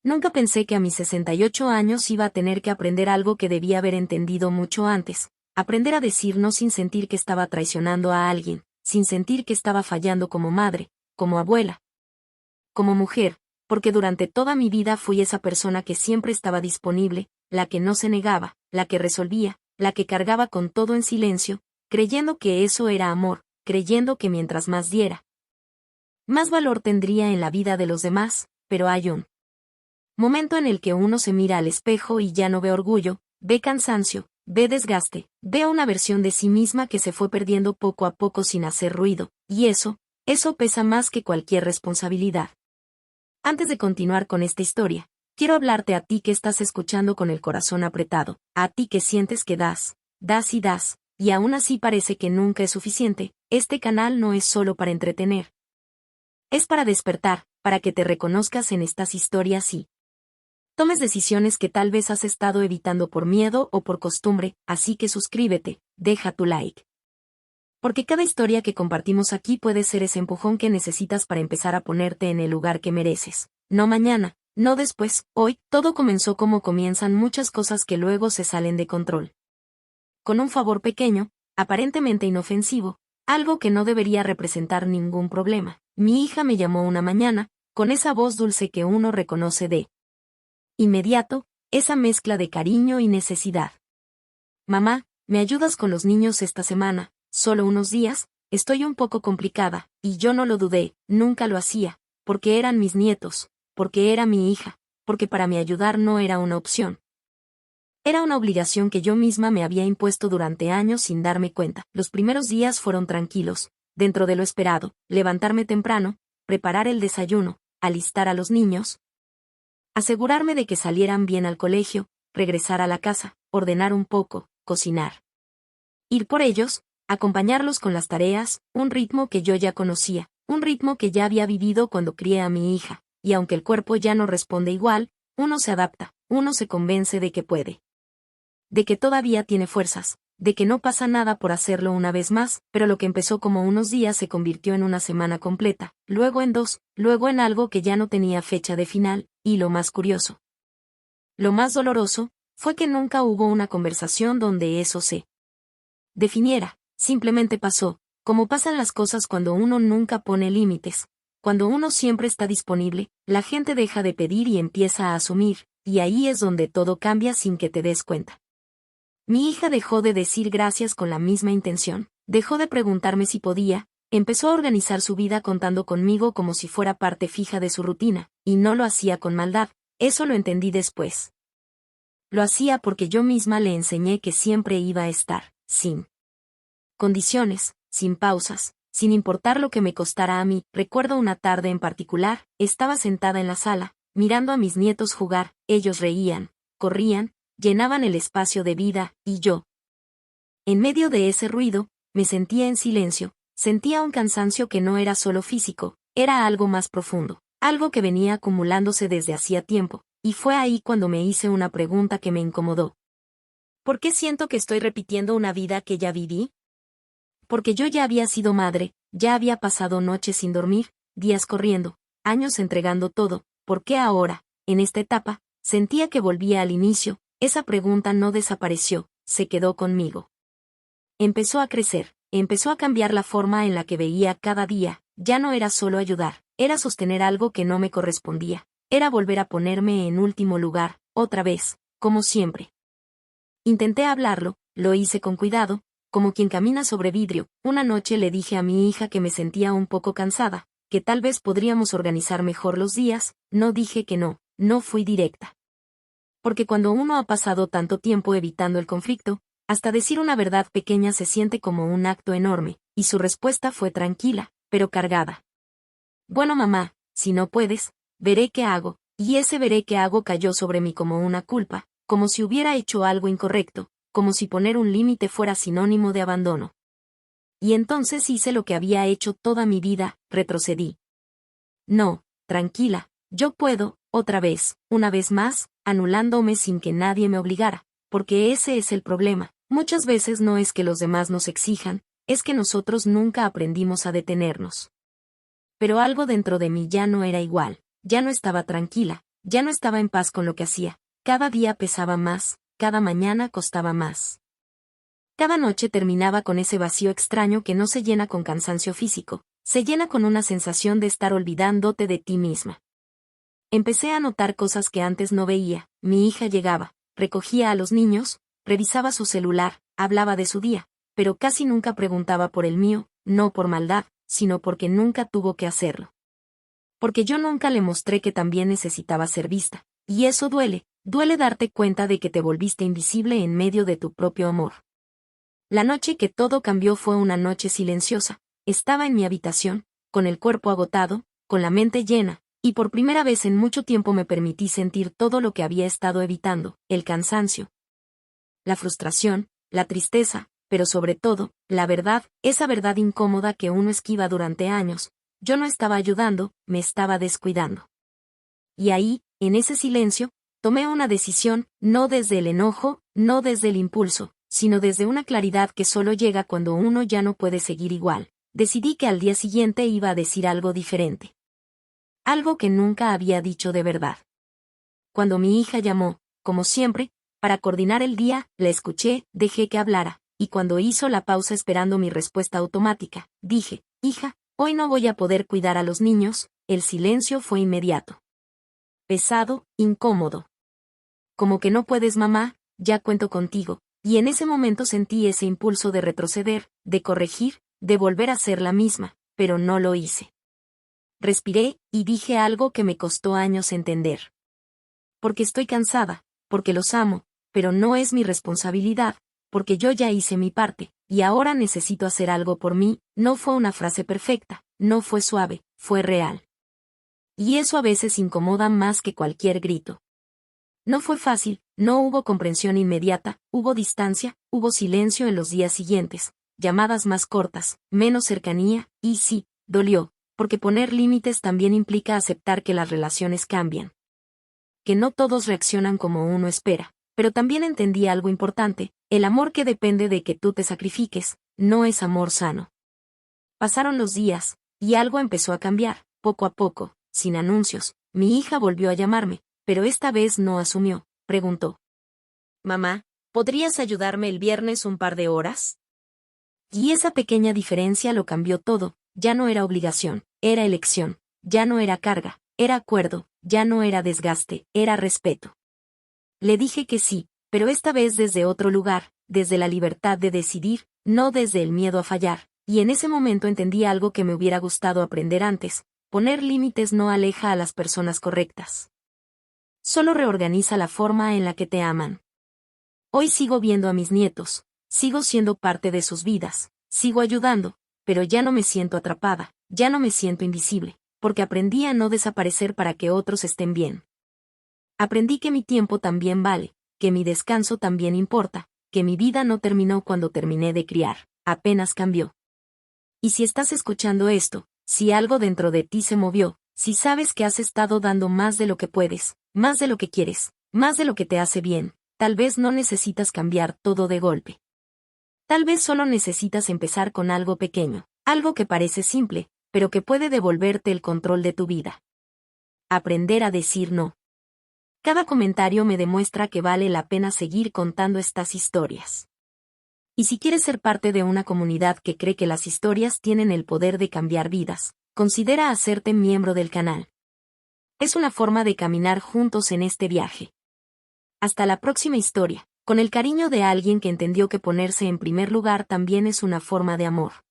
Nunca pensé que a mis 68 años iba a tener que aprender algo que debía haber entendido mucho antes. Aprender a decir no sin sentir que estaba traicionando a alguien, sin sentir que estaba fallando como madre, como abuela, como mujer, porque durante toda mi vida fui esa persona que siempre estaba disponible, la que no se negaba, la que resolvía, la que cargaba con todo en silencio, creyendo que eso era amor, creyendo que mientras más diera, más valor tendría en la vida de los demás, pero hay un momento en el que uno se mira al espejo y ya no ve orgullo, ve cansancio, ve desgaste, ve una versión de sí misma que se fue perdiendo poco a poco sin hacer ruido, y eso pesa más que cualquier responsabilidad. Antes de continuar con esta historia, quiero hablarte a ti que estás escuchando con el corazón apretado, a ti que sientes que das y das, y aún así parece que nunca es suficiente. Este canal no es solo para entretener. Es para despertar, para que te reconozcas en estas historias y tomes decisiones que tal vez has estado evitando por miedo o por costumbre, así que suscríbete, deja tu like. Porque cada historia que compartimos aquí puede ser ese empujón que necesitas para empezar a ponerte en el lugar que mereces. No mañana, no después, hoy. Todo comenzó como comienzan muchas cosas que luego se salen de control. Con un favor pequeño, aparentemente inofensivo, algo que no debería representar ningún problema. Mi hija me llamó una mañana, con esa voz dulce que uno reconoce de inmediato, esa mezcla de cariño y necesidad. Mamá, ¿me ayudas con los niños esta semana? Solo unos días, estoy un poco complicada, y yo no lo dudé, nunca lo hacía, porque eran mis nietos, porque era mi hija, porque para mí ayudar no era una opción. Era una obligación que yo misma me había impuesto durante años sin darme cuenta. Los primeros días fueron tranquilos, dentro de lo esperado, levantarme temprano, preparar el desayuno, alistar a los niños, asegurarme de que salieran bien al colegio, regresar a la casa, ordenar un poco, cocinar. Ir por ellos, acompañarlos con las tareas, un ritmo que yo ya conocía, un ritmo que ya había vivido cuando crié a mi hija, y aunque el cuerpo ya no responde igual, uno se adapta, uno se convence de que puede. De que todavía tiene fuerzas, de que no pasa nada por hacerlo una vez más, pero lo que empezó como unos días se convirtió en una semana completa, luego en 2, luego en algo que ya no tenía fecha de final, y lo más curioso, lo más doloroso, fue que nunca hubo una conversación donde eso se definiera, simplemente pasó, como pasan las cosas cuando uno nunca pone límites. Cuando uno siempre está disponible, la gente deja de pedir y empieza a asumir, y ahí es donde todo cambia sin que te des cuenta. Mi hija dejó de decir gracias con la misma intención, dejó de preguntarme si podía, empezó a organizar su vida contando conmigo como si fuera parte fija de su rutina, y no lo hacía con maldad, eso lo entendí después. Lo hacía porque yo misma le enseñé que siempre iba a estar, sin condiciones, sin pausas, sin importar lo que me costara a mí. Recuerdo una tarde en particular, estaba sentada en la sala, mirando a mis nietos jugar, ellos reían, corrían, llenaban el espacio de vida, y yo, en medio de ese ruido, me sentía en silencio, sentía un cansancio que no era solo físico, era algo más profundo, algo que venía acumulándose desde hacía tiempo, y fue ahí cuando me hice una pregunta que me incomodó. ¿Por qué siento que estoy repitiendo una vida que ya viví? Porque yo ya había sido madre, ya había pasado noches sin dormir, días corriendo, años entregando todo. ¿Por qué ahora, en esta etapa, sentía que volvía al inicio? Esa pregunta no desapareció, se quedó conmigo. Empezó a crecer, empezó a cambiar la forma en la que veía cada día, ya no era solo ayudar, era sostener algo que no me correspondía, era volver a ponerme en último lugar, otra vez, como siempre. Intenté hablarlo, lo hice con cuidado, como quien camina sobre vidrio. Una noche le dije a mi hija que me sentía un poco cansada, que tal vez podríamos organizar mejor los días. No dije que no, no fui directa. Porque cuando uno ha pasado tanto tiempo evitando el conflicto, hasta decir una verdad pequeña se siente como un acto enorme, y su respuesta fue tranquila, pero cargada. Bueno mamá, si no puedes, veré qué hago, y ese veré qué hago cayó sobre mí como una culpa, como si hubiera hecho algo incorrecto, como si poner un límite fuera sinónimo de abandono. Y entonces hice lo que había hecho toda mi vida, retrocedí. No, tranquila, yo puedo, otra vez, una vez más, anulándome sin que nadie me obligara, porque ese es el problema. Muchas veces no es que los demás nos exijan, es que nosotros nunca aprendimos a detenernos. Pero algo dentro de mí ya no era igual, ya no estaba tranquila, Ya no estaba en paz con lo que hacía. Cada día pesaba más, cada mañana costaba más. Cada noche terminaba con ese vacío extraño que no se llena con cansancio físico, se llena con una sensación de estar olvidándote de ti misma. Empecé a notar cosas que antes no veía. Mi hija llegaba, recogía a los niños, revisaba su celular, hablaba de su día, pero casi nunca preguntaba por el mío, no por maldad, sino porque nunca tuvo que hacerlo. Porque yo nunca le mostré que también necesitaba ser vista, y eso duele, duele darte cuenta de que te volviste invisible en medio de tu propio amor. La noche que todo cambió fue una noche silenciosa. Estaba en mi habitación, con el cuerpo agotado, con la mente llena, y por primera vez en mucho tiempo me permití sentir todo lo que había estado evitando, el cansancio, la frustración, la tristeza, pero sobre todo, la verdad, esa verdad incómoda que uno esquiva durante años. Yo no estaba ayudando, me estaba descuidando. Y ahí, en ese silencio, tomé una decisión, no desde el enojo, no desde el impulso, sino desde una claridad que solo llega cuando uno ya no puede seguir igual. Decidí que al día siguiente iba a decir algo diferente. Algo que nunca había dicho de verdad. Cuando mi hija llamó, como siempre, para coordinar el día, la escuché, dejé que hablara, y cuando hizo la pausa esperando mi respuesta automática, dije, hija, hoy no voy a poder cuidar a los niños. El silencio fue inmediato. Pesado, incómodo. Como que no puedes, mamá, ya cuento contigo, y en ese momento sentí ese impulso de retroceder, de corregir, de volver a ser la misma, pero no lo hice. Respiré, y dije algo que me costó años entender. Porque estoy cansada, porque los amo, pero no es mi responsabilidad, porque yo ya hice mi parte, y ahora necesito hacer algo por mí. No fue una frase perfecta, no fue suave, fue real. Y eso a veces incomoda más que cualquier grito. No fue fácil, no hubo comprensión inmediata, hubo distancia, hubo silencio en los días siguientes, llamadas más cortas, menos cercanía, y sí, dolió, porque poner límites también implica aceptar que las relaciones cambian. Que no todos reaccionan como uno espera, pero también entendí algo importante, el amor que depende de que tú te sacrifiques, no es amor sano. Pasaron los días, y algo empezó a cambiar, poco a poco, sin anuncios. Mi hija volvió a llamarme, pero esta vez no asumió, preguntó. Mamá, ¿podrías ayudarme el viernes un par de horas? Y esa pequeña diferencia lo cambió todo, ya no era obligación, era elección, ya no era carga, era acuerdo, ya no era desgaste, era respeto. Le dije que sí, pero esta vez desde otro lugar, desde la libertad de decidir, no desde el miedo a fallar, y en ese momento entendí algo que me hubiera gustado aprender antes: poner límites no aleja a las personas correctas. Solo reorganiza la forma en la que te aman. Hoy sigo viendo a mis nietos, sigo siendo parte de sus vidas, sigo ayudando, pero ya no me siento atrapada, ya no me siento invisible, porque aprendí a no desaparecer para que otros estén bien. Aprendí que mi tiempo también vale, que mi descanso también importa, que mi vida no terminó cuando terminé de criar, apenas cambió. Y si estás escuchando esto, si algo dentro de ti se movió, si sabes que has estado dando más de lo que puedes, más de lo que quieres, más de lo que te hace bien, tal vez no necesitas cambiar todo de golpe. Tal vez solo necesitas empezar con algo pequeño, algo que parece simple, pero que puede devolverte el control de tu vida. Aprender a decir no. Cada comentario me demuestra que vale la pena seguir contando estas historias. Y si quieres ser parte de una comunidad que cree que las historias tienen el poder de cambiar vidas, considera hacerte miembro del canal. Es una forma de caminar juntos en este viaje. Hasta la próxima historia, con el cariño de alguien que entendió que ponerse en primer lugar también es una forma de amor.